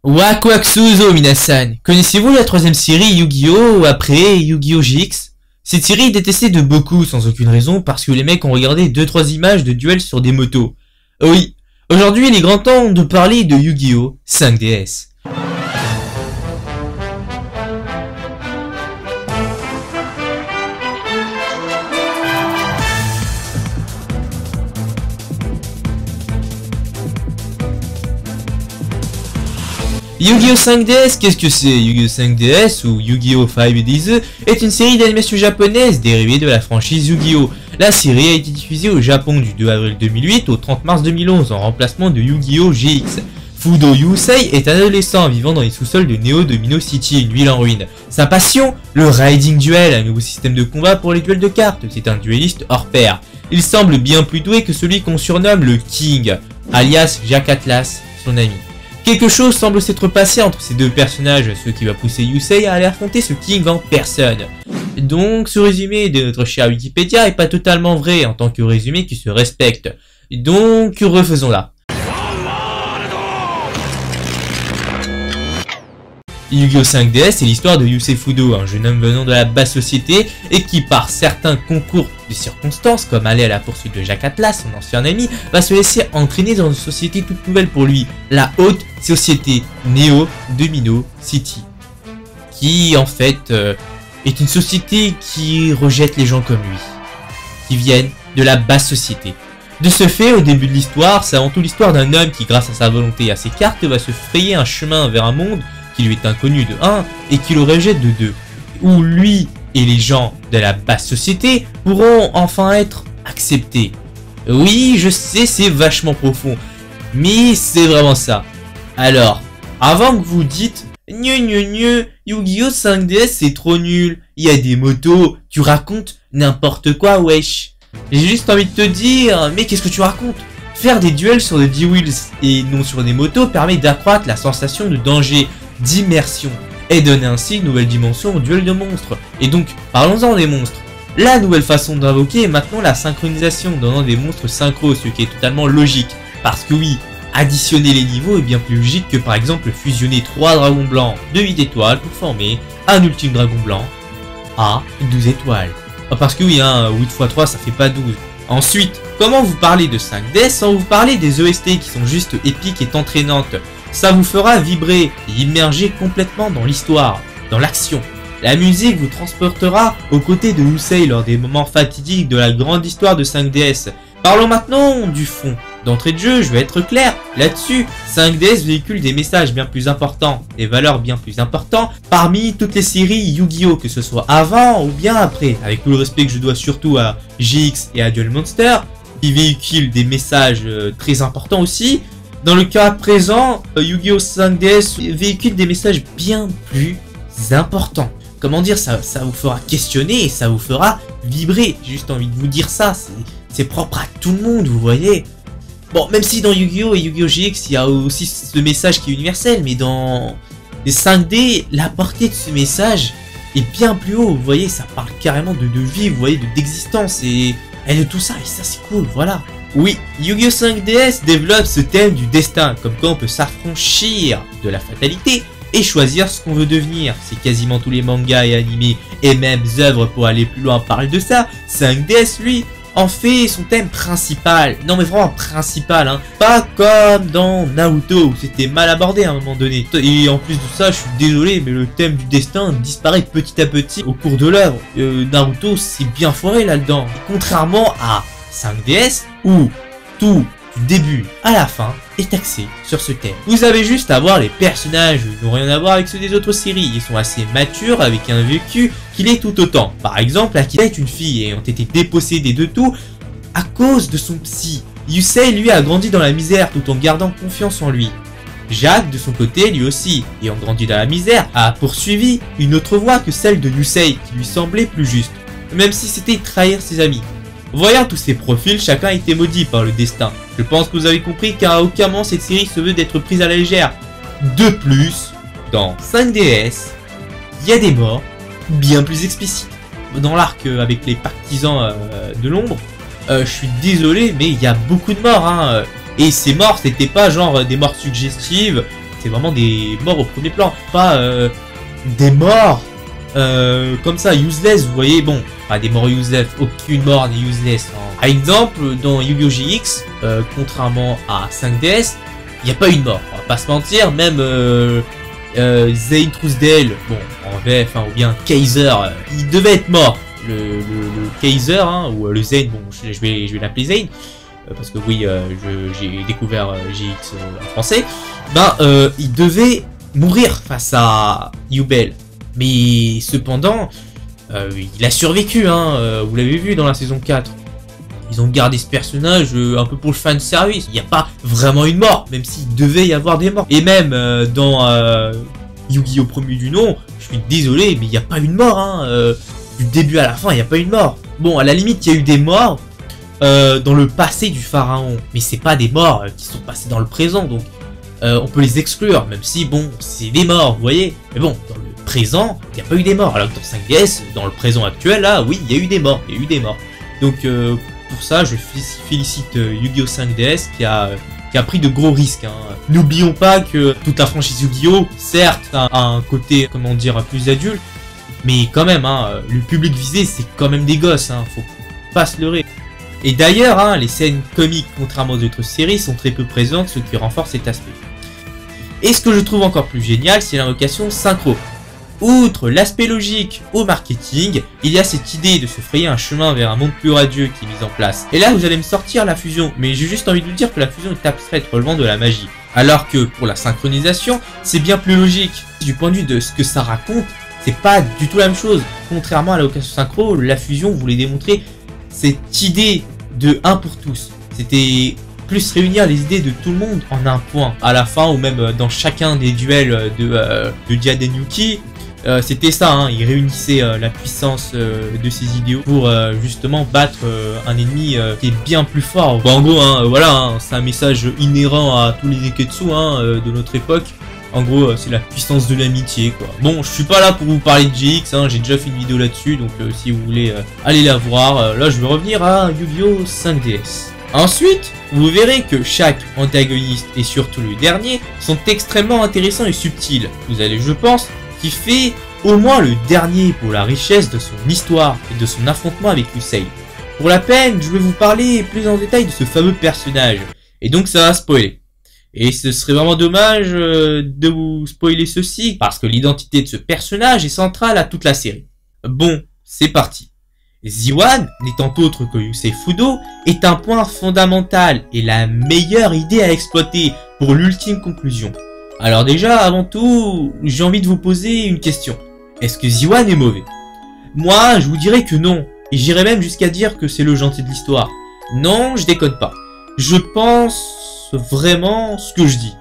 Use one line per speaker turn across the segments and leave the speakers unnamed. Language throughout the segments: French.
Wakwakusuzo minasan. Connaissez-vous la troisième série Yu-Gi-Oh! Après Yu-Gi-Oh! GX? Cette série est détestée de beaucoup sans aucune raison parce que les mecs ont regardé 2-3 images de duels sur des motos. Oui, aujourd'hui il est grand temps de parler de Yu-Gi-Oh! 5DS. Yu-Gi-Oh! 5DS, qu'est-ce que c'est? Yu-Gi-Oh! 5DS ou Yu-Gi-Oh! 5DS est une série d'animation japonaise dérivée de la franchise Yu-Gi-Oh! La série a été diffusée au Japon du 2 avril 2008 au 30 mars 2011 en remplacement de Yu-Gi-Oh! GX. Fudo Yusei est un adolescent vivant dans les sous-sols de Neo Domino City, une ville en ruine. Sa passion? Le Riding Duel, un nouveau système de combat pour les duels de cartes. C'est un duelliste hors pair. Il semble bien plus doué que celui qu'on surnomme le King, alias Jack Atlas, son ami. Quelque chose semble s'être passé entre ces deux personnages, ce qui va pousser Yusei à aller affronter ce King en personne. Donc ce résumé de notre cher Wikipédia est pas totalement vrai en tant que résumé qui se respecte. Donc refaisons-la. Yu-Gi-Oh! 5DS est l'histoire de Yusei Fudo, un jeune homme venant de la basse société et qui par certains concours de circonstances, comme aller à la poursuite de Jack Atlas, son ancien ami, va se laisser entraîner dans une société toute nouvelle pour lui, la haute société Neo Domino City, qui en fait est une société qui rejette les gens comme lui, qui viennent de la basse société. De ce fait, au début de l'histoire, c'est avant tout l'histoire d'un homme qui, grâce à sa volonté et à ses cartes, va se frayer un chemin vers un monde qui lui est inconnu de 1 et qui le rejette de 2, où lui et les gens de la basse société pourront enfin être acceptés. Oui, je sais, c'est vachement profond, mais c'est vraiment ça. Alors, avant que vous dites « Yu-Gi-Oh! 5DS c'est trop nul, il y a des motos, tu racontes n'importe quoi wesh ». J'ai juste envie de te dire « Mais qu'est-ce que tu racontes ? Faire des duels sur des D-Wheels et non sur des motos permet d'accroître la sensation de danger, d'immersion, et donner ainsi une nouvelle dimension au duel de monstres. Et donc, parlons-en des monstres. La nouvelle façon d'invoquer est maintenant la synchronisation, donnant des monstres synchro, ce qui est totalement logique. Parce que oui, additionner les niveaux est bien plus logique que par exemple fusionner 3 dragons blancs de 8 étoiles pour former un ultime dragon blanc à 12 étoiles. Parce que oui, 8 x 3 ça fait pas 12. Ensuite, comment vous parler de 5DS sans vous parler des OST qui sont juste épiques et entraînantes? Ça vous fera vibrer et immerger complètement dans l'histoire, dans l'action. La musique vous transportera aux côtés de Yusei lors des moments fatidiques de la grande histoire de 5DS. Parlons maintenant du fond. D'entrée de jeu, je vais être clair là-dessus. 5DS véhicule des messages bien plus importants, des valeurs bien plus importantes parmi toutes les séries Yu-Gi-Oh! Que ce soit avant ou bien après, avec tout le respect que je dois surtout à GX et à Duel Monster, qui véhiculent des messages très importants aussi. Dans le cas présent, Yu-Gi-Oh! 5DS véhicule des messages bien plus importants. Comment dire, ça vous fera questionner et ça vous fera vibrer. J'ai juste envie de vous dire ça, c'est propre à tout le monde, vous voyez. Bon, même si dans Yu-Gi-Oh! Et Yu-Gi-Oh! GX, il y a aussi ce message qui est universel, mais dans les 5D, la portée de ce message est bien plus haut, vous voyez, ça parle carrément de vie, vous voyez, d'existence et de tout ça, et ça c'est cool, voilà. Oui, Yu-Gi-Oh! 5DS développe ce thème du destin, comme quoi on peut s'affranchir de la fatalité et choisir ce qu'on veut devenir. C'est quasiment tous les mangas et animés et même œuvres pour aller plus loin parlent de ça. 5DS, lui, en fait son thème principal. Non mais vraiment principal, hein. Pas comme dans Naruto où c'était mal abordé à un moment donné. Et en plus de ça, je suis désolé, mais le thème du destin disparaît petit à petit au cours de l'œuvre. Naruto, c'est bien foiré là-dedans. Contrairement à 5DS où tout du début à la fin est axé sur ce thème. Vous avez juste à voir les personnages, ils n'ont rien à voir avec ceux des autres séries, ils sont assez matures avec un vécu qui l'est tout autant. Par exemple, Akira est une fille ayant été dépossédée de tout à cause de son psy. Yusei lui a grandi dans la misère tout en gardant confiance en lui. Jacques de son côté lui aussi, ayant grandi dans la misère, a poursuivi une autre voie que celle de Yusei qui lui semblait plus juste, même si c'était trahir ses amis. Voyant tous ces profils, chacun a été maudit par le destin. Je pense que vous avez compris qu'à aucun moment cette série se veut d'être prise à la légère. De plus, dans 5DS, il y a des morts bien plus explicites. Dans l'arc avec les partisans de l'ombre, je suis désolé, mais il y a beaucoup de morts. Et ces morts, c'était pas genre des morts suggestives, c'est vraiment des morts au premier plan, pas des morts comme ça, useless, vous voyez, bon, pas des morts useless, aucune mort n'est useless. Hein. Par exemple, dans Yu-Gi-Oh! GX, contrairement à 5DS, il n'y a pas une mort, on va pas se mentir, même Zane Truesdale, bon, en VF, hein, ou bien Kaiser, il devait être mort. Le Kaiser, hein, ou le Zane, bon, je vais l'appeler Zane, parce que oui, j'ai découvert GX en français, ben, il devait mourir face à Yubel. Mais cependant, il a survécu, hein, vous l'avez vu dans la saison 4. Ils ont gardé ce personnage un peu pour le fan service. Il n'y a pas vraiment une mort, même s'il devait y avoir des morts. Et même dans Yu-Gi-Oh! Premier du nom, je suis désolé, mais il n'y a pas une mort. Hein, du début à la fin, il n'y a pas une mort. Bon, à la limite, il y a eu des morts dans le passé du pharaon. Mais c'est pas des morts qui sont passés dans le présent, donc on peut les exclure, même si, bon, c'est des morts, vous voyez. Mais bon, dans le présent, il n'y a pas eu des morts. Alors que dans 5DS, dans le présent actuel, là, oui, il y a eu des morts. Il y a eu des morts. Donc, pour ça, je félicite Yu-Gi-Oh! 5DS qui a pris de gros risques. Hein. N'oublions pas que toute la franchise Yu-Gi-Oh! Certes, a un côté, comment dire, plus adulte, mais quand même, hein, le public visé, c'est quand même des gosses. Hein, faut pas se leurrer. Et d'ailleurs, hein, les scènes comiques, contrairement aux autres séries, sont très peu présentes, ce qui renforce cet aspect. Et ce que je trouve encore plus génial, c'est l'invocation synchro. Outre l'aspect logique au marketing, il y a cette idée de se frayer un chemin vers un monde plus radieux qui est mis en place. Et là, vous allez me sortir la fusion, mais j'ai juste envie de vous dire que la fusion est abstraite, relevant de la magie. Alors que pour la synchronisation, c'est bien plus logique. Du point de vue de ce que ça raconte, c'est pas du tout la même chose. Contrairement à l'invocation synchro, la fusion voulait démontrer cette idée de un pour tous. C'était plus réunir les idées de tout le monde en un point. À la fin, ou même dans chacun des duels de Diaden Yuki, c'était ça, hein, il réunissait la puissance de ses idéaux pour justement battre un ennemi qui est bien plus fort. Bon, en gros, hein, voilà, hein, c'est un message inhérent à tous les Neketsu de notre époque. En gros, c'est la puissance de l'amitié, quoi. Bon, je suis pas là pour vous parler de GX, hein, j'ai déjà fait une vidéo là-dessus, donc si vous voulez aller la voir. Là, je vais revenir à Yu-Gi-Oh! 5DS. Ensuite, vous verrez que chaque antagoniste, et surtout le dernier, sont extrêmement intéressants et subtils. Vous allez, je pense, qui fait au moins le dernier pour la richesse de son histoire et de son affrontement avec Yusei. Pour la peine, je vais vous parler plus en détail de ce fameux personnage, et donc ça va spoiler. Et ce serait vraiment dommage de vous spoiler ceci, parce que l'identité de ce personnage est centrale à toute la série. Bon, c'est parti. Z-1, n'étant autre que Yusei Fudo, est un point fondamental et la meilleure idée à exploiter pour l'ultime conclusion. Alors déjà, avant tout, j'ai envie de vous poser une question. Est-ce que Z-1 est mauvais? Moi, je vous dirais que non, et j'irais même jusqu'à dire que c'est le gentil de l'histoire. Non, je déconne pas. Je pense vraiment ce que je dis.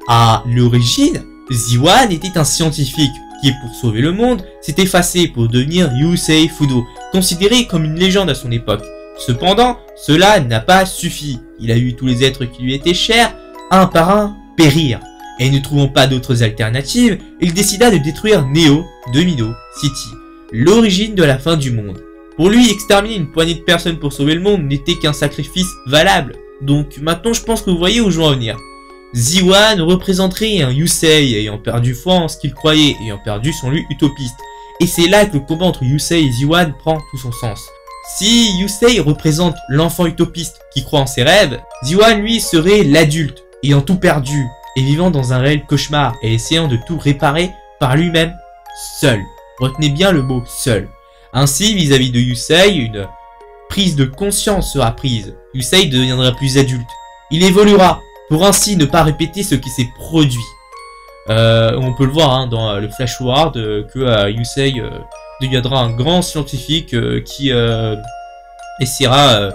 À l'origine, Z-1 était un scientifique qui, pour sauver le monde, s'est effacé pour devenir Yusei Fudo, considéré comme une légende à son époque. Cependant, cela n'a pas suffi. Il a eu tous les êtres qui lui étaient chers, un par un, périr. Et ne trouvant pas d'autres alternatives, il décida de détruire Neo, Domino City, l'origine de la fin du monde. Pour lui, exterminer une poignée de personnes pour sauver le monde n'était qu'un sacrifice valable. Donc maintenant, je pense que vous voyez où je veux en venir. Z-1 représenterait un Yusei ayant perdu foi en ce qu'il croyait, ayant perdu son lui utopiste. Et c'est là que le combat entre Yusei et Z-1 prend tout son sens. Si Yusei représente l'enfant utopiste qui croit en ses rêves, Z-1 lui serait l'adulte, ayant tout perdu, et vivant dans un réel cauchemar, et essayant de tout réparer par lui-même, seul. Retenez bien le mot seul. Ainsi, vis-à-vis de Yusei, une prise de conscience sera prise. Yusei deviendra plus adulte. Il évoluera, pour ainsi ne pas répéter ce qui s'est produit. On peut le voir hein, dans le Flash Forward que Yusei deviendra un grand scientifique qui essaiera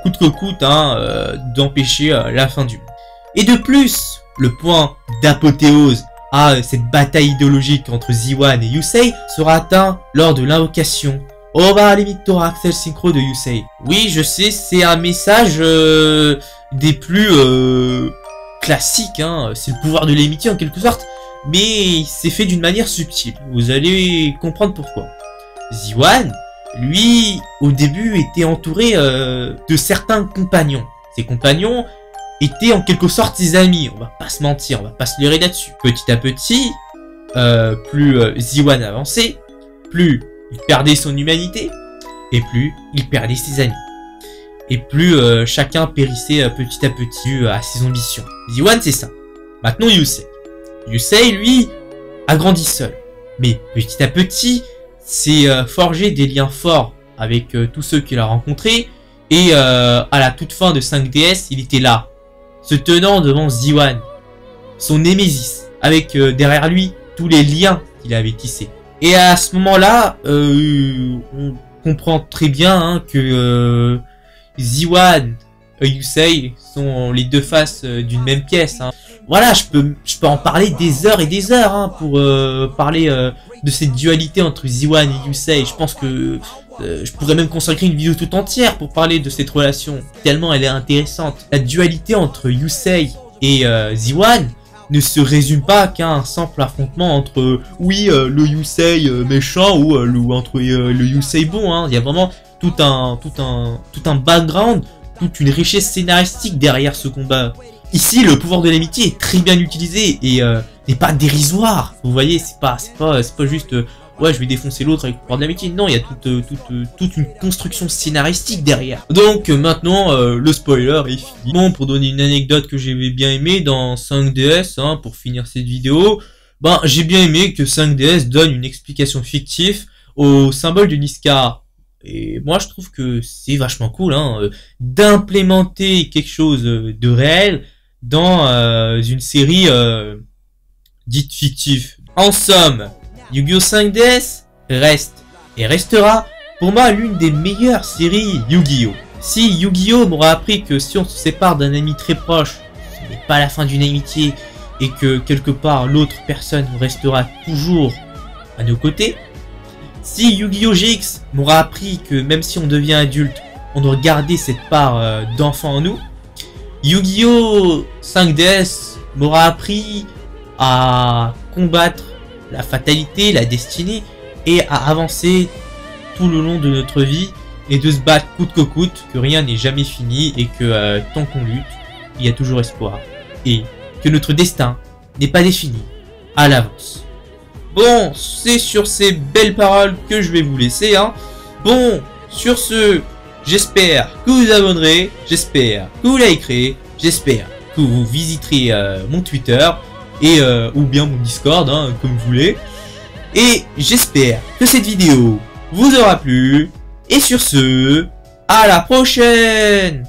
coûte que coûte hein, d'empêcher la fin du monde. Et de plus, le point d'apothéose à cette bataille idéologique entre Z-1 et Yusei sera atteint lors de l'invocation Over Limit Axel Synchro de Yusei. Oui, je sais, c'est un message des plus classiques, hein. C'est le pouvoir de l'amitié en quelque sorte, mais c'est fait d'une manière subtile. Vous allez comprendre pourquoi. Z-1, lui, au début, était entouré de certains compagnons. Ces compagnons étaient en quelque sorte ses amis. On va pas se mentir, on va pas se leurrer là-dessus. Petit à petit, plus Ziwan avançait, plus il perdait son humanité, et plus il perdait ses amis. Et plus chacun périssait petit à petit à ses ambitions. Ziwan, c'est ça. Maintenant, Yusei. Yusei, lui, a grandi seul. Mais petit à petit, s'est forgé des liens forts avec tous ceux qu'il a rencontrés. Et à la toute fin de 5DS, il était là, se tenant devant Ziwan, son némésis, avec derrière lui tous les liens qu'il avait tissés. Et à ce moment-là, on comprend très bien que Ziwan et Yusei sont les deux faces d'une même pièce. Voilà, je peux en parler des heures et des heures pour parler de cette dualité entre Ziwan et Yusei. Je pense que je pourrais même consacrer une vidéo tout entière pour parler de cette relation, tellement elle est intéressante. La dualité entre Yusei et Ziwan ne se résume pas qu'à un simple affrontement entre le Yusei méchant ou entre le Yusei bon. Il y a vraiment tout un background, toute une richesse scénaristique derrière ce combat. Ici, le pouvoir de l'amitié est très bien utilisé et n'est pas dérisoire. Vous voyez, c'est pas juste ouais, je vais défoncer l'autre avec le pouvoir de l'amitié. Non, il y a toute une construction scénaristique derrière. Donc maintenant, le spoiler est fini. Bon, pour donner une anecdote que j'avais bien aimé dans 5DS, pour finir cette vidéo, j'ai bien aimé que 5DS donne une explication fictive au symbole de Niska. Et moi, je trouve que c'est vachement cool d'implémenter quelque chose de réel dans une série dite fictive. En somme, Yu-Gi-Oh 5DS reste et restera pour moi l'une des meilleures séries Yu-Gi-Oh. Si Yu-Gi-Oh m'aura appris que si on se sépare d'un ami très proche, ce n'est pas la fin d'une amitié et que quelque part l'autre personne restera toujours à nos côtés, si Yu-Gi-Oh GX m'aura appris que même si on devient adulte, on doit garder cette part d'enfant en nous, Yu-Gi-Oh 5DS m'aura appris à combattre la fatalité, la destinée et à avancer tout le long de notre vie et de se battre coûte que coûte, que rien n'est jamais fini et que tant qu'on lutte, il y a toujours espoir et que notre destin n'est pas défini à l'avance. Bon, c'est sur ces belles paroles que je vais vous laisser. Bon, sur ce, j'espère que vous vous abonnerez, j'espère que vous likerez, j'espère que vous visiterez mon Twitter et ou bien mon Discord, comme vous voulez. Et j'espère que cette vidéo vous aura plu. Et sur ce, à la prochaine!